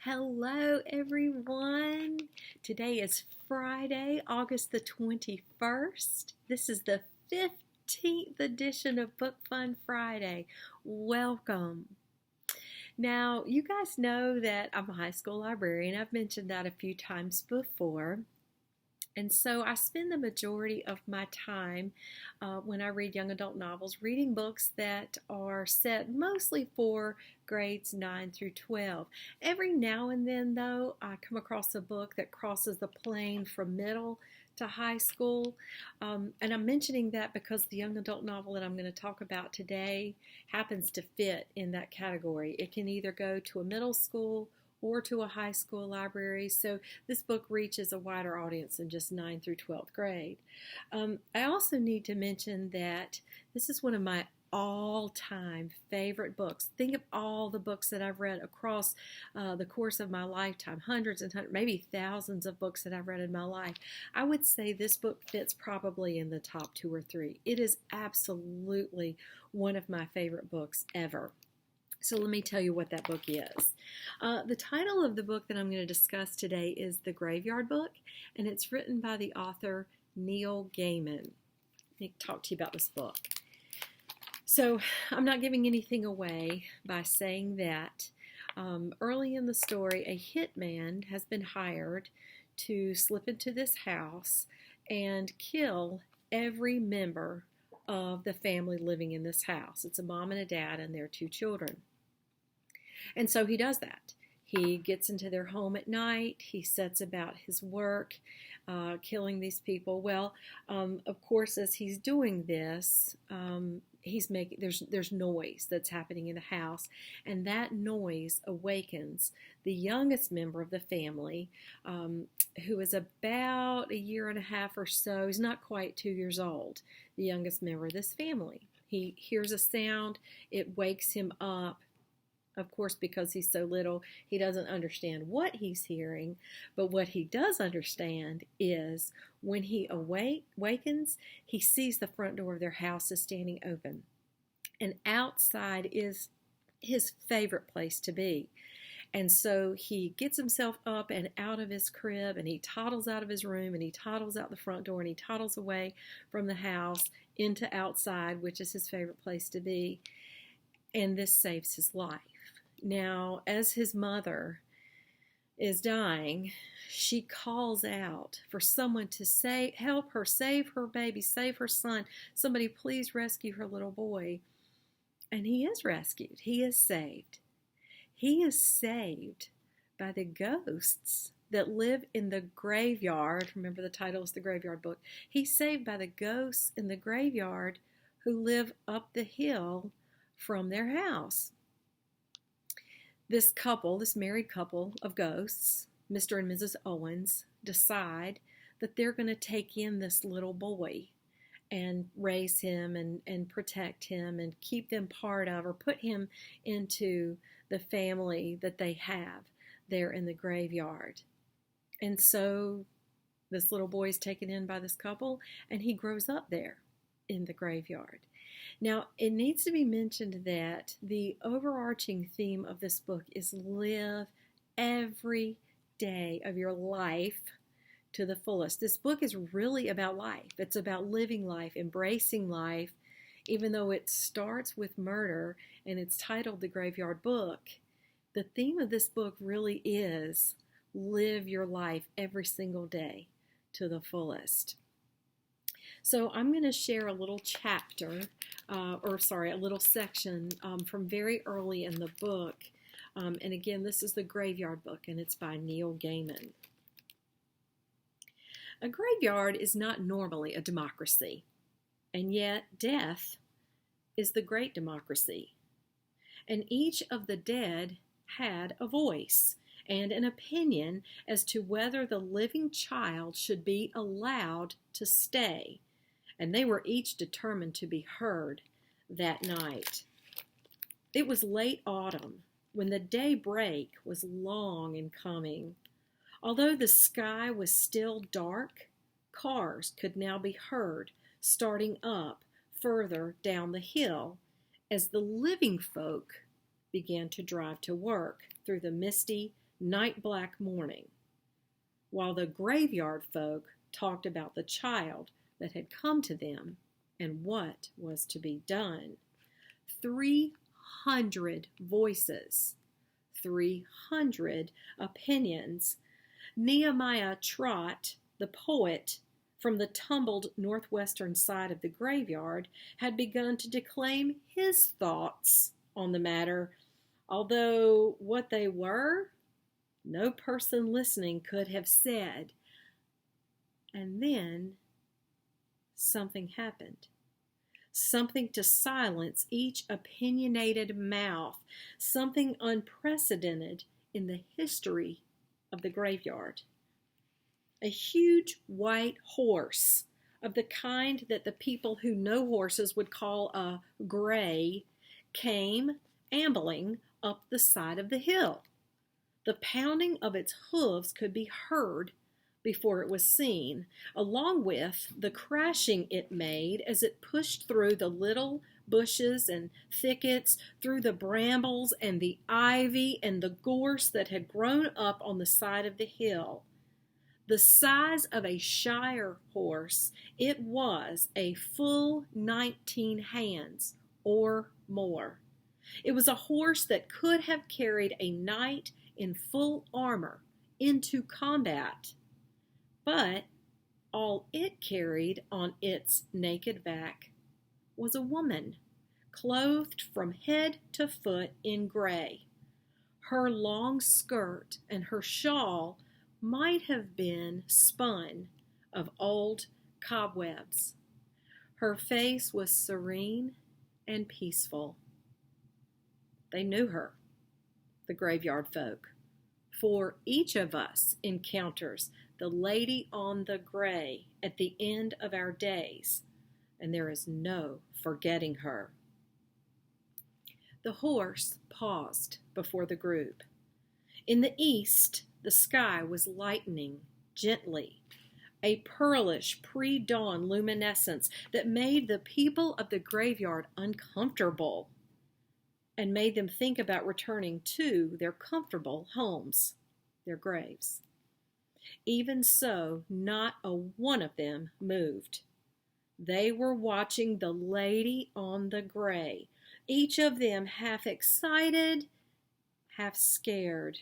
Hello, everyone. Today is Friday, August the 21st. This is the 15th edition of Book Fun Friday. Welcome. Now, you guys know that I'm a high school librarian. I've mentioned that a few times before. And so I spend the majority of my time when I read young adult novels reading books that are set mostly for grades 9 through 12. Every now and then, though, I come across a book that crosses the plane from middle to high school. And I'm mentioning that because the young adult novel that I'm going to talk about today happens to fit in that category. It can either go to a middle school or to a high school library. So this book reaches a wider audience than just 9th through 12th grade. I also need to mention that this is one of my all-time favorite books. Think of all the books that I've read across the course of my lifetime, hundreds and hundreds, maybe thousands of books that I've read in my life. I would say this book fits probably in the top 2 or 3. It is absolutely one of my favorite books ever. So let me tell you what that book is. The title of the book that I'm going to discuss today is The Graveyard Book, and it's written by the author Neil Gaiman. Let me talk to you about this book. So I'm not giving anything away by saying that early in the story, a hitman has been hired to slip into this house and kill every member of the family living in this house. It's a mom and a dad and their 2 children. And so he does that. He gets into their home at night. He sets about his work, killing these people. Well, of course, as he's doing this, there's noise that's happening in the house, and that noise awakens the youngest member of the family, who is about a year and a half or so. He's not quite 2 years old, the youngest member of this family. He hears a sound. It wakes him up. Of course, because he's so little, he doesn't understand what he's hearing. But what he does understand is when he awakens, he sees the front door of their house is standing open. And outside is his favorite place to be. And so he gets himself up and out of his crib, and he toddles out of his room, and he toddles out the front door, and he toddles away from the house into outside, which is his favorite place to be. And this saves his life. Now, as his mother is dying, she calls out for someone to help her, save her baby, save her son. Somebody please rescue her little boy. And he is rescued. He is saved. He is saved by the ghosts that live in the graveyard. Remember, the title is The Graveyard Book. He's saved by the ghosts in the graveyard who live up the hill from their house. This married couple of ghosts, Mr. and Mrs. Owens, decide that they're going to take in this little boy and raise him and protect him and keep them part of, or put him into the family that they have there in the graveyard. And so this little boy is taken in by this couple, and he grows up there in the graveyard. Now, it needs to be mentioned that the overarching theme of this book is live every day of your life to the fullest. This book is really about life. It's about living life, embracing life, even though it starts with murder and it's titled The Graveyard Book. The theme of this book really is live your life every single day to the fullest. So I'm going to share a little a little section from very early in the book. And again, this is The Graveyard Book, and it's by Neil Gaiman. A graveyard is not normally a democracy, and yet death is the great democracy. And each of the dead had a voice and an opinion as to whether the living child should be allowed to stay. And they were each determined to be heard that night. It was late autumn, when the daybreak was long in coming. Although the sky was still dark, cars could now be heard starting up further down the hill as the living folk began to drive to work through the misty night black mourning, while the graveyard folk talked about the child that had come to them and what was to be done. 300 voices, 300 opinions. Nehemiah Trott, the poet from the tumbled northwestern side of the graveyard, had begun to declaim his thoughts on the matter, although what they were, no person listening could have said. And then something happened. Something to silence each opinionated mouth, something unprecedented in the history of the graveyard. A huge white horse, of the kind that the people who know horses would call a gray, came ambling up the side of the hill. The pounding of its hooves could be heard before it was seen, along with the crashing it made as it pushed through the little bushes and thickets, through the brambles and the ivy and the gorse that had grown up on the side of the hill. The size of a shire horse, it was a full 19 hands or more. It was a horse that could have carried a knight in full armor into combat. But all it carried on its naked back was a woman, clothed from head to foot in gray. Her long skirt and her shawl might have been spun of old cobwebs. Her face was serene and peaceful. They knew her, the graveyard folk, for each of us encounters the lady on the gray at the end of our days, and there is no forgetting her. The horse paused before the group. In the east, the sky was lightening gently, a pearlish pre-dawn luminescence that made the people of the graveyard uncomfortable and made them think about returning to their comfortable homes, their graves. Even so, not a one of them moved. They were watching the lady on the gray, each of them half excited, half scared.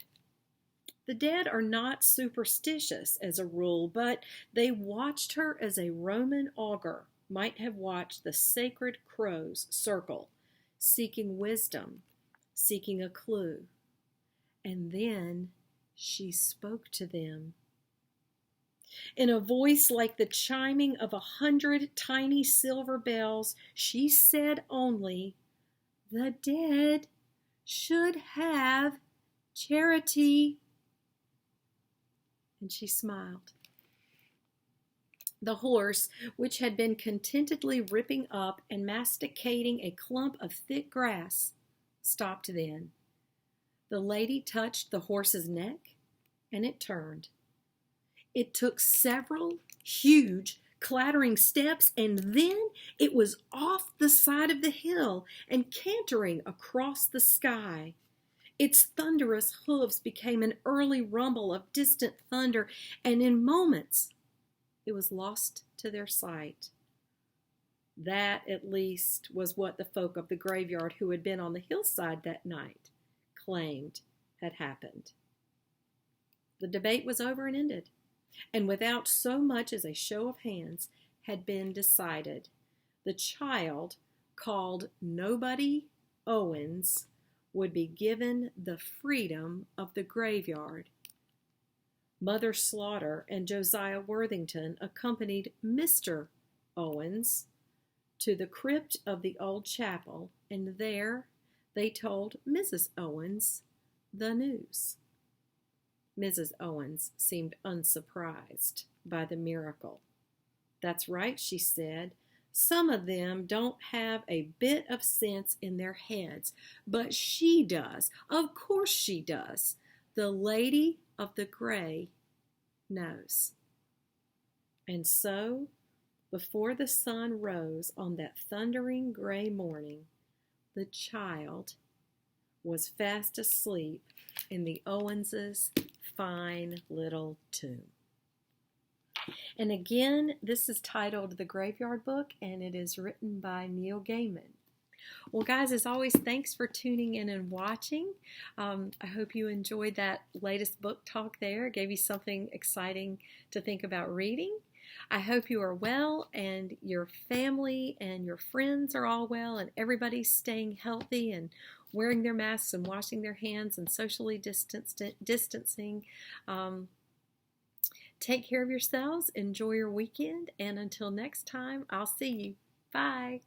The dead are not superstitious as a rule, but they watched her as a Roman augur might have watched the sacred crows circle, seeking wisdom, seeking a clue. And then she spoke to them. In a voice like the chiming of 100 tiny silver bells, she said only, "The dead should have charity." And she smiled. The horse, which had been contentedly ripping up and masticating a clump of thick grass, stopped then. The lady touched the horse's neck, and it turned. It took several huge, clattering steps, and then it was off the side of the hill and cantering across the sky. Its thunderous hooves became an early rumble of distant thunder, and in moments it was lost to their sight. That, at least, was what the folk of the graveyard who had been on the hillside that night claimed had happened. The debate was over and ended, and without so much as a show of hands had been decided. The child, called Nobody Owens, would be given the freedom of the graveyard. Mother Slaughter and Josiah Worthington accompanied Mr. Owens to the crypt of the old chapel, and there they told Mrs. Owens the news. Mrs. Owens seemed unsurprised by the miracle. "That's right," she said. "Some of them don't have a bit of sense in their heads, but she does. Of course she does. The lady of the gray knows." And so, before the sun rose on that thundering gray morning, the child was fast asleep in the Owens' fine little tomb. And again, this is titled The Graveyard Book, and it is written by Neil Gaiman. Well, guys, as always, thanks for tuning in and watching. I hope you enjoyed that latest book talk there. It gave you something exciting to think about reading. I hope you are well and your family and your friends are all well and everybody's staying healthy and wearing their masks and washing their hands and socially distancing. Take care of yourselves. Enjoy your weekend. And until next time, I'll see you. Bye.